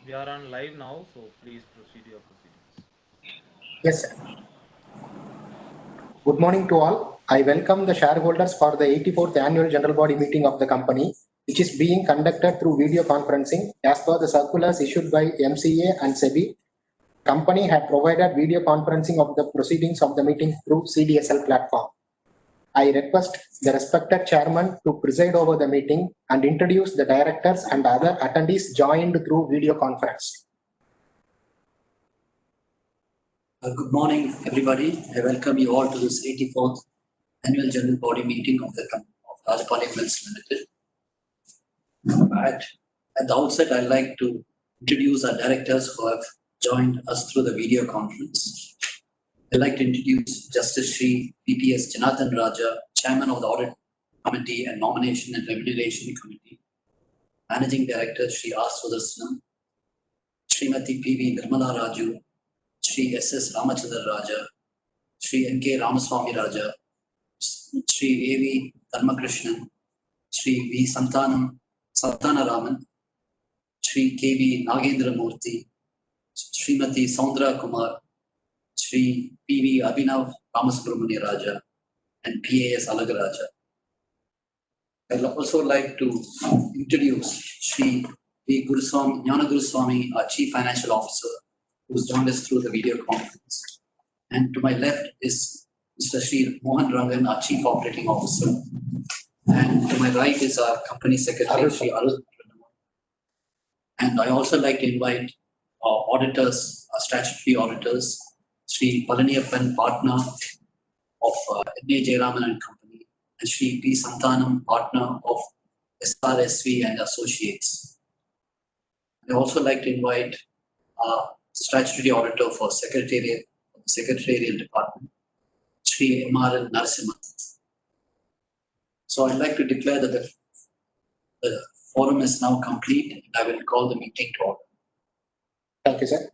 We are on live now, so please proceed your proceedings. Yes, sir. Good morning to all. I welcome the shareholders for the 84th annual general body meeting of the company, which is being conducted through video conferencing as per the circulars issued by MCA and SEBI. Company had provided video conferencing of the proceedings of the meeting through CDSL platform. I request the respected chairman to preside over the meeting and introduce the directors and other attendees joined through video conference. Good morning, everybody. I welcome you all to this 84th annual general body meeting of the Rajapalayam Limited. At the outset, I'd like to introduce our directors who have joined us through the video conference. I'd like to introduce Justice Shri PPS Janathan Raja, Chairman of the Audit Committee and Nomination and Remuneration Committee, Managing Director Shri R. Sudarshanam, Srimati P.V. Nirmala Raju, Shri S.S. Ramachandra Raja, Shri N.K. Ramaswamy Raja, Shri A.V. Dharmakrishnan, Shri V. Santana Raman, Shri K.V. Nagendra Murthy, Srimati Saundra Kumar, Shri P.V. Abhinav Ramasubramanya Raja, and P.A.S. Alagaraja. I'd also like to introduce Shri V. Jnana Guruswamy, our Chief Financial Officer, who's joined us through the video conference. And to my left is Mr. Shri Mohan Rangan, our Chief Operating Officer. And to my right is our Company Secretary, Shri Arul. And I also like to invite our auditors, our statutory auditors, Shri Palaniyappan, partner of N.A. Jayaraman and Company, and Shri P. Santanam, partner of SRSV and Associates. I also like to invite our statutory auditor for Secretarial Department, Shri M.R.L. Narasimhan. So I'd like to declare that the forum is now complete, and I will call the meeting to order. Thank you, sir.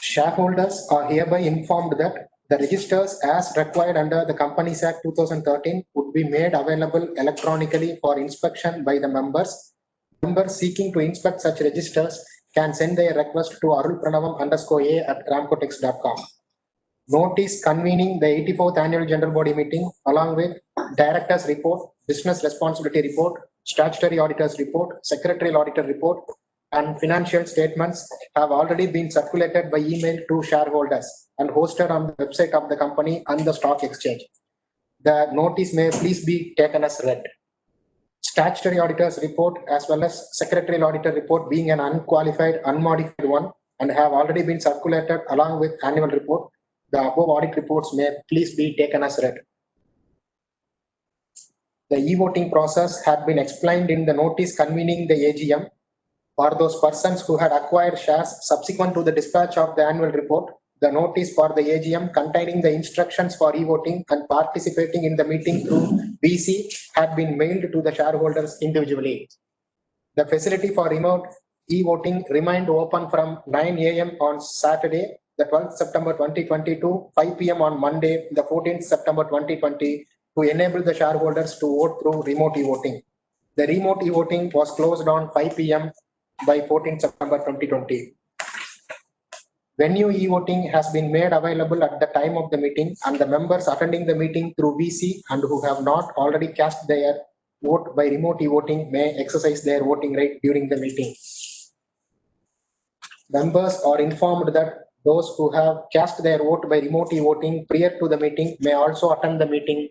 Shareholders are hereby informed that the registers as required under the Companies Act 2013 would be made available electronically for inspection by the members. Members seeking to inspect such registers can send their request to arulpranavam_a@ramcotex.com. Notice convening the 84th annual general body meeting along with director's report, business responsibility report, statutory auditor's report, secretarial auditor report, and financial statements have already been circulated by email to shareholders and hosted on the website of the company and the stock exchange. The notice may please be taken as read. Statutory auditor's report as well as secretarial auditor report being an unqualified, unmodified one and have already been circulated along with annual report. The above audit reports may please be taken as read. The e-voting process had been explained in the notice convening the AGM. For those persons who had acquired shares subsequent to the dispatch of the annual report, the notice for the AGM containing the instructions for e-voting and participating in the meeting through VC had been mailed to the shareholders individually. The facility for remote e-voting remained open from 9 a.m. on Saturday, the 12th September 2020 to 5 p.m. on Monday, the 14th September 2020 to enable the shareholders to vote through remote e-voting. The remote e-voting was closed on 5 p.m. by 14th September 2020. Venue e-voting has been made available at the time of the meeting, and the members attending the meeting through VC and who have not already cast their vote by remote e-voting may exercise their voting right during the meeting. Members are informed that those who have cast their vote by remote e-voting prior to the meeting may also attend the meeting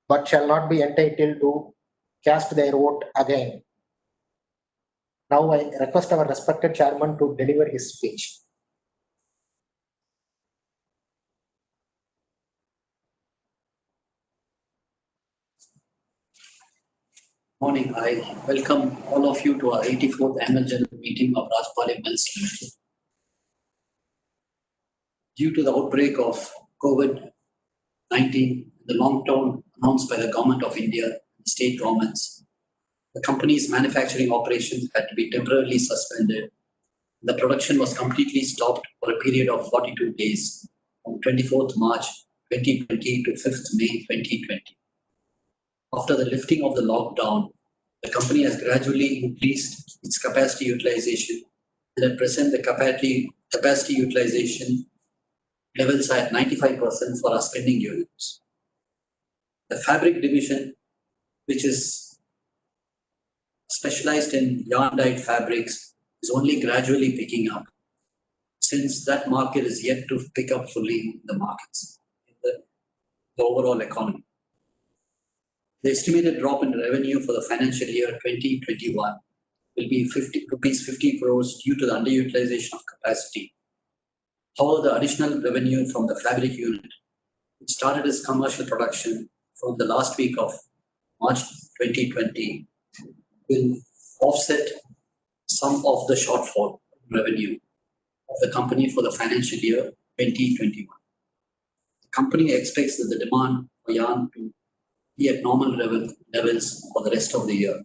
but shall not be entitled to cast their vote again. Now I request our respected chairman to deliver his speech. Morning. I welcome all of you to our 84th annual general meeting of Rajapalayam Limited. Due to the outbreak of COVID-19, the lockdown announced by the Government of India and state governments, the company's manufacturing operations had to be temporarily suspended. The production was completely stopped for a period of 42 days from 24th March 2020 to 5th May 2020. After the lifting of the lockdown, The company has gradually increased its capacity utilization, and at present the capacity utilization levels are at 95% for our spinning units. The fabric division, which is specialized in yarn-dyed fabrics, is only gradually picking up, since that market is yet to pick up fully in the markets, in the overall economy. The estimated drop in revenue for the financial year 2021 will be rupees 50 crores due to the underutilization of capacity. However, the additional revenue from the fabric unit, which started its commercial production from the last week of March 2020, will offset some of the shortfall revenue of the company for the financial year 2021. The company expects that the demand for yarn to be at normal levels for the rest of the year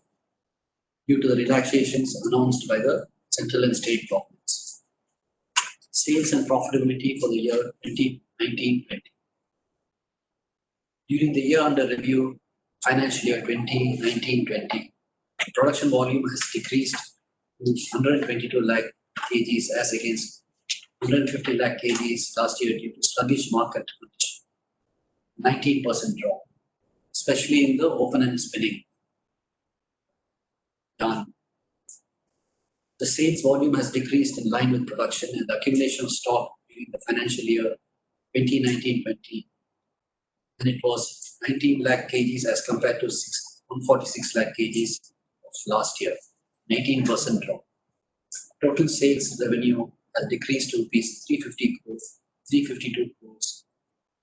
due to the relaxations announced by the central and state governments. Sales and profitability for the year 2019-20. During the year under review, financial year 2019-20, production volume has decreased to 122 lakh kgs as against 150 lakh kgs last year due to sluggish market condition, 19% drop, especially in the open end spinning yarn. The sales volume has decreased in line with production, and the accumulation of stock during the financial year 2019-20, and it was 19 lakh kgs as compared to 146 lakh kgs of last year, 19% drop. Total sales revenue has decreased to rupees 352 crores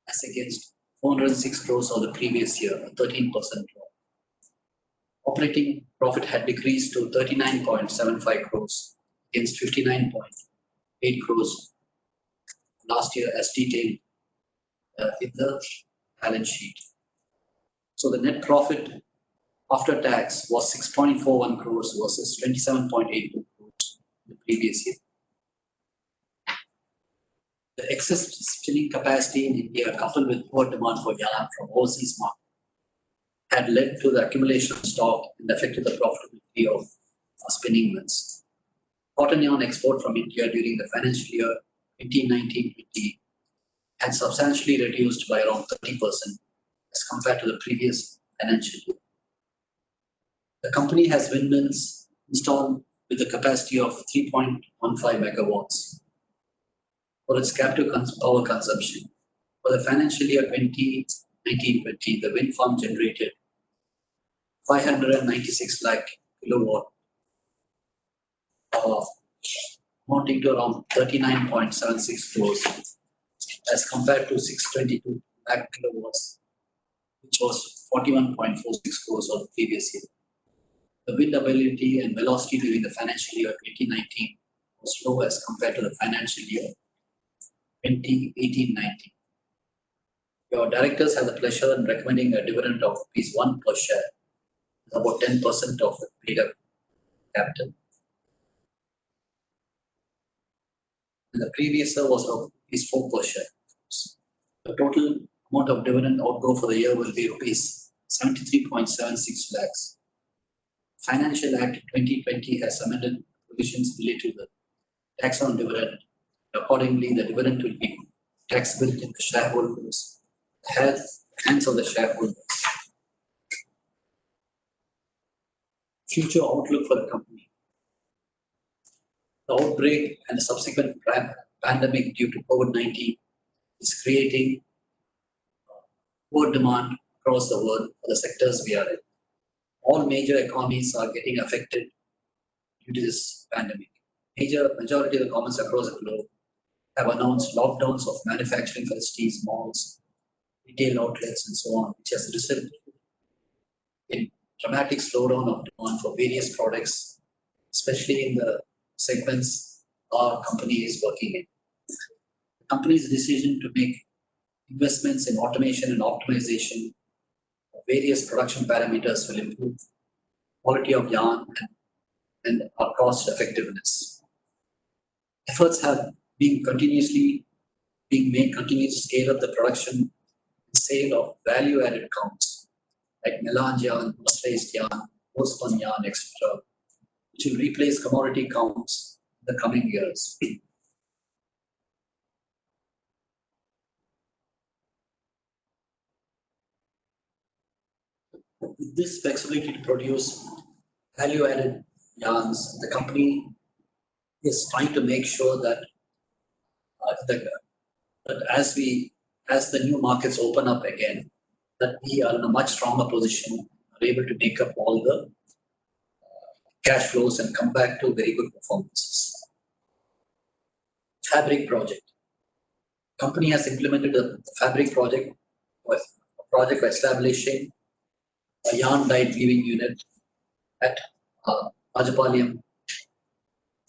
as against 406 crores of the previous year, a 13% drop. Operating profit had decreased to 39.75 crores against 59.8 crores last year as detailed in the balance sheet. So the net profit after tax was 6.41 crores versus 27.82 crores in the previous year. The excess spinning capacity in India, coupled with poor demand for yarn from overseas market, had led to the accumulation of stock and affected the profitability of spinning mills. Cotton yarn export from India during the financial year 2019-20 had substantially reduced by around 30% as compared to the previous financial year. The company has windmills installed with a capacity of 3.15 megawatts for its captive power consumption. For the financial year 2019-20, the wind farm generated 596 lakh kilowatt power, amounting to around 39.76 crores as compared to 622 lakh kilowatts, which was 41.46 crores of the previous year. The wind ability and velocity during the financial year 2019 was low as compared to the financial year 2018-19. Your directors have the pleasure in recommending a dividend of ₹1 per share, about 10% of the paid up capital. And the previous year was ₹4 per share. The total amount of dividend outgo for the year will be ₹73.76 lakhs. Financial Act 2020 has amended provisions related to the tax on dividend. Accordingly, the dividend will be taxable in the shareholders' hands of the shareholders. Future outlook for the company. The outbreak and the subsequent pandemic due to COVID-19 is creating poor demand across the world for the sectors we are in. All major economies are getting affected due to this pandemic. Majority of the governments across the globe have announced lockdowns of manufacturing facilities, malls, retail outlets, and so on, which has resulted in dramatic slowdown of demand for various products, especially in the segments our company is working in. The company's decision to make investments in automation and optimization of various production parameters will improve quality of yarn and our cost effectiveness. Efforts have been continuously being made to scale up the production and sale of value-added counts like melange yarn, mercerized yarn, post-spun yarn, etc., which will replace commodity counts in the coming years. With this flexibility to produce value-added yarns, the company is trying to make sure that, that as the new markets open up again, that we are in a much stronger position, are able to make up all the cash flows and come back to very good performances. Fabric project. Company has implemented a fabric project with a project establishing a yarn dyed weaving unit at Rajapalayam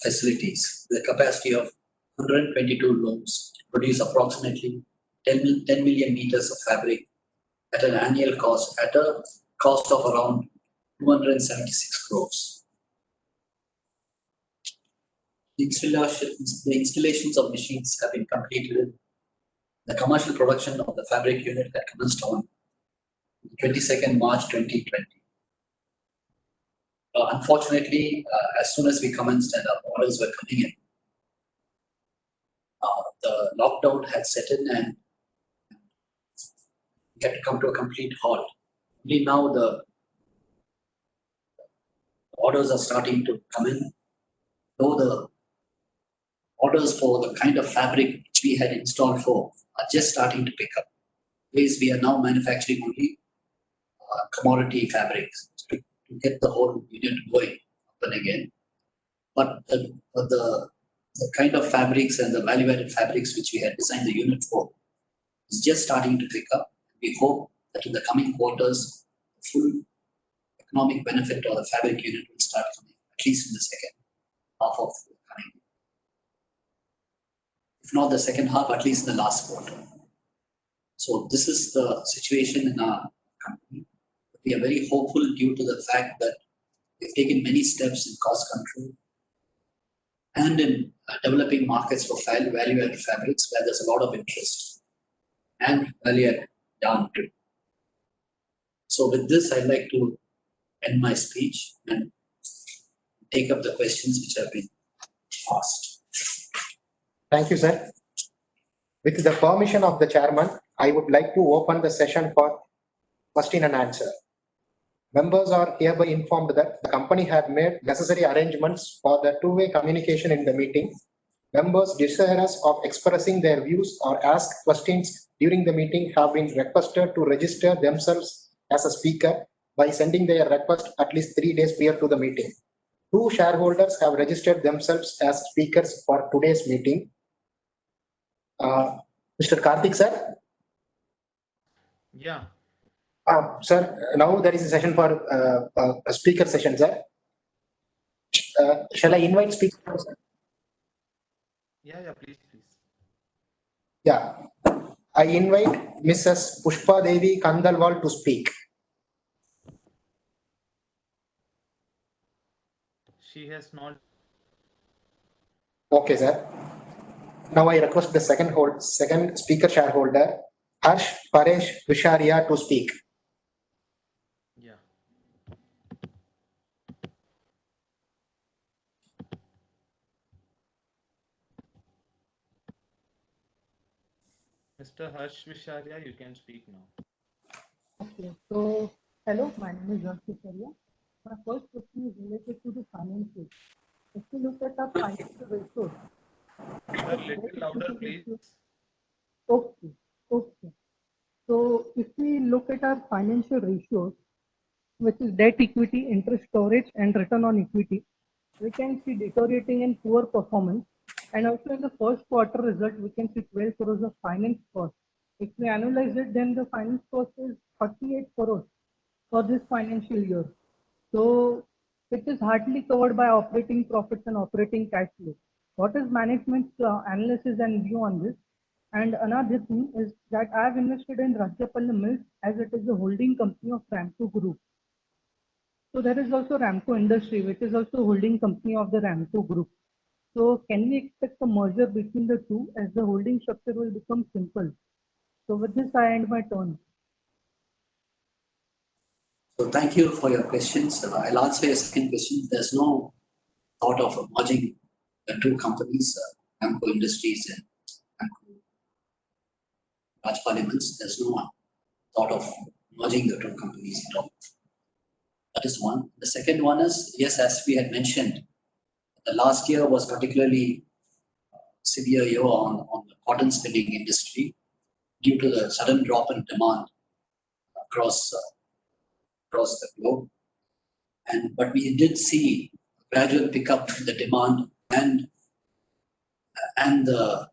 facilities with a capacity of 122 looms to produce approximately 10 million meters of fabric at an annual cost of around 276 crores. The installations of machines have been completed. The commercial production of the fabric unit had commenced on 22nd March 2020. Unfortunately, as soon as we commenced and our orders were coming in, the lockdown had set in and we had to come to a complete halt. Only now the orders are starting to come in, though the orders for the kind of fabric which we had installed for are just starting to pick up. Because we are now manufacturing only commodity fabrics to get the whole unit going up and again. But the kind of fabrics and the value-added fabrics which we had designed the unit for is just starting to pick up. We hope that in the coming quarters, the full economic benefit of the fabric unit will start coming, at least in the second half of the coming year. If not the second half, at least in the last quarter. So this is the situation in our company. We are very hopeful due to the fact that we've taken many steps in cost control and in developing markets for value-added fabrics where there's a lot of interest and value-added yarn too. So with this, I'd like to end my speech and take up the questions which have been asked. Thank you, sir. With the permission of the chairman, I would like to open the session for question and answer. Members are hereby informed that the company had made necessary arrangements for the two-way communication in the meeting. Members desirous of expressing their views or ask questions during the meeting have been requested to register themselves as a speaker by sending their request at least 3 days prior to the meeting. 2 shareholders have registered themselves as speakers for today's meeting. Mr. Karthik, sir? Yeah. Sir, now there is a session for a speaker session, sir. Shall I invite speakers? Yeah, please. Yeah. I invite Mrs. Pushpa Devi Kandalwal to speak. She has not. Okay, sir. Now I request the second speaker shareholder, Harsh Paresh Visharia, to speak. Yeah. Mr. Harsh Visharia, you can speak now. Okay, so hello, my name is Harsh Visharia. My first question is related to the financials. If you look at the financial ratios, Sir, little louder, please. okay, okay. So if we look at our financial ratios, which is debt equity, interest coverage, and return on equity, we can see deteriorating and poor performance. And also in the first quarter result, we can see 12 crores of finance cost. If we analyze it, then the finance cost is 38 crores for this financial year. So it is hardly covered by operating profits and operating cash flow. What is management's analysis and view on this? And another thing is that I have invested in Rajapalayam Mills as it is a holding company of Ramco Group. So there is also Ramco Industry, which is also holding company of the Ramco Group. So can we expect a merger between the two as the holding structure will become simple? So with this, I end my turn. So thank you for your questions. I'll answer your second question. There's no thought of merging the two companies, Amco Industries and Amco Rajapalayam. There's no thought of merging the two companies at all. That is one. The second one is, yes, as we had mentioned, the last year was particularly severe year on the cotton spinning industry due to the sudden drop in demand across the globe. But we did see a gradual pickup in the demand and the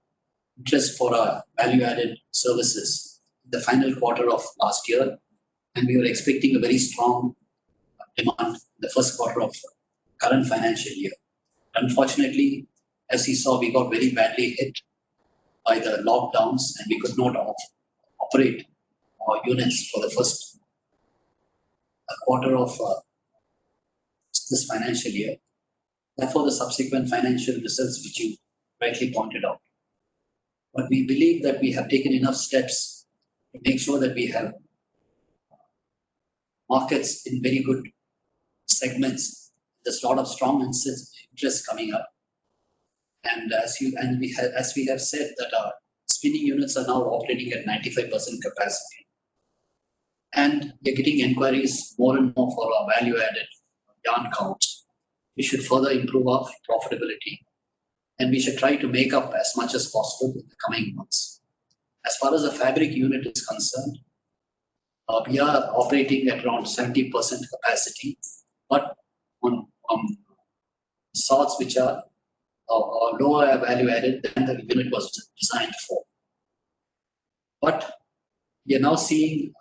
interest for our value-added services in the final quarter of last year, and we were expecting a very strong demand in the first quarter of current financial year. Unfortunately, as you saw, we got very badly hit by the lockdowns, and we could not operate our units for the first quarter of this financial year. Therefore, the subsequent financial results, which you rightly pointed out. But we believe that we have taken enough steps to make sure that we have markets in very good segments. There's a lot of strong interest coming up. And as we have said, that our spinning units are now operating at 95% capacity. And we're getting inquiries more and more for our value-added yarn counts. We should further improve our profitability, and we should try to make up as much as possible in the coming months. As far as the fabric unit is concerned, we are operating at around 70% capacity, but on sorts which are lower value added than the unit was designed for. But we are now seeing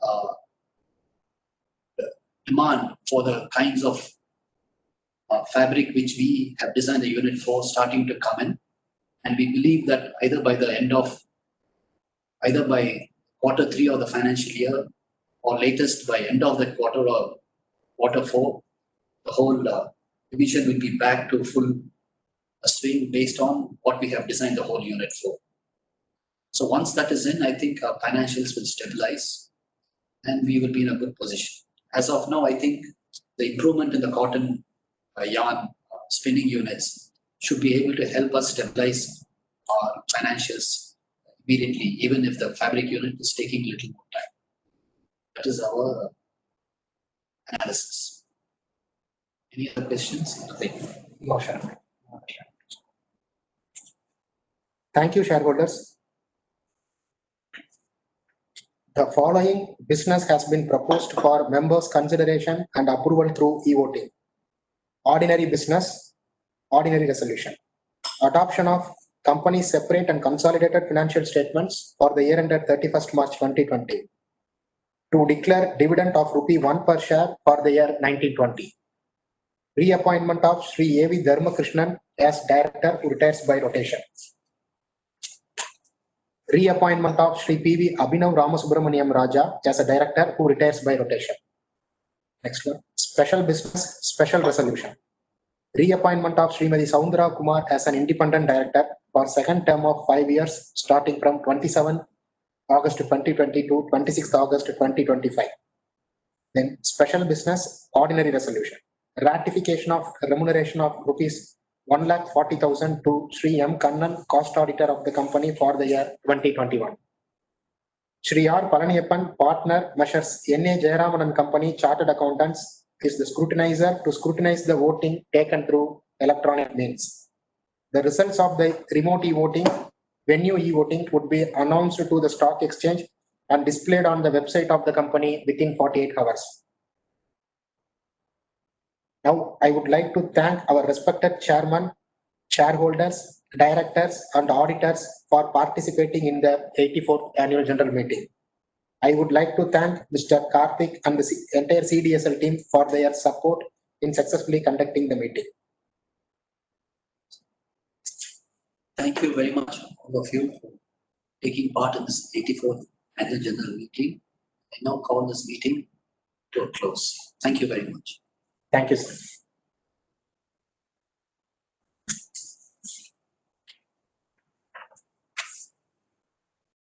demand for the kinds of fabric which we have designed the unit for starting to come in, and we believe that either by quarter 3 of the financial year, or latest by end of the quarter or quarter 4, the whole division will be back to full swing based on what we have designed the whole unit for. So once that is in, I think our financials will stabilize and we will be in a good position. As of now, I think the improvement in the cotton yarn spinning units should be able to help us stabilize our financials immediately, even if the fabric unit is taking a little more time. That is our analysis. Any other questions? No, sir. Thank you, shareholders. The following business has been proposed for members' consideration and approval through e-voting. Ordinary business, ordinary resolution. Adoption of company's separate and consolidated financial statements for the year ended 31st March 2020. To declare dividend of ₹1 per share for the year 1920. Reappointment of Sri A.V. Dharmakrishnan as director who retires by rotation. Reappointment of Sri P.V. Abhinav Ramasubramaniam Raja as a director who retires by rotation. Next one. Special business, special resolution. Reappointment of Srimati Soundara Kumar as an independent director for second term of 5 years starting from 27 August 2020 to 26th August 2025. Then special business, ordinary resolution. Ratification of remuneration of ₹1,40,000 to Sri M. Kannan, cost auditor of the company for the year 2021. Sri R. Palaniyappan, partner, measures N.A. Jayaraman and Company, Chartered Accountants, is the scrutinizer to scrutinize the voting taken through electronic means. The results of the remote e-voting, venue e-voting would be announced to the stock exchange and displayed on the website of the company within 48 hours. Now, I would like to thank our respected chairman, shareholders, directors, and auditors for participating in the 84th annual general meeting. I would like to thank Mr. Karthik and the entire CDSL team for their support in successfully conducting the meeting. Thank you very much, all of you, for taking part in this 84th annual general meeting. I now call this meeting to a close. Thank you very much. Thank you, sir.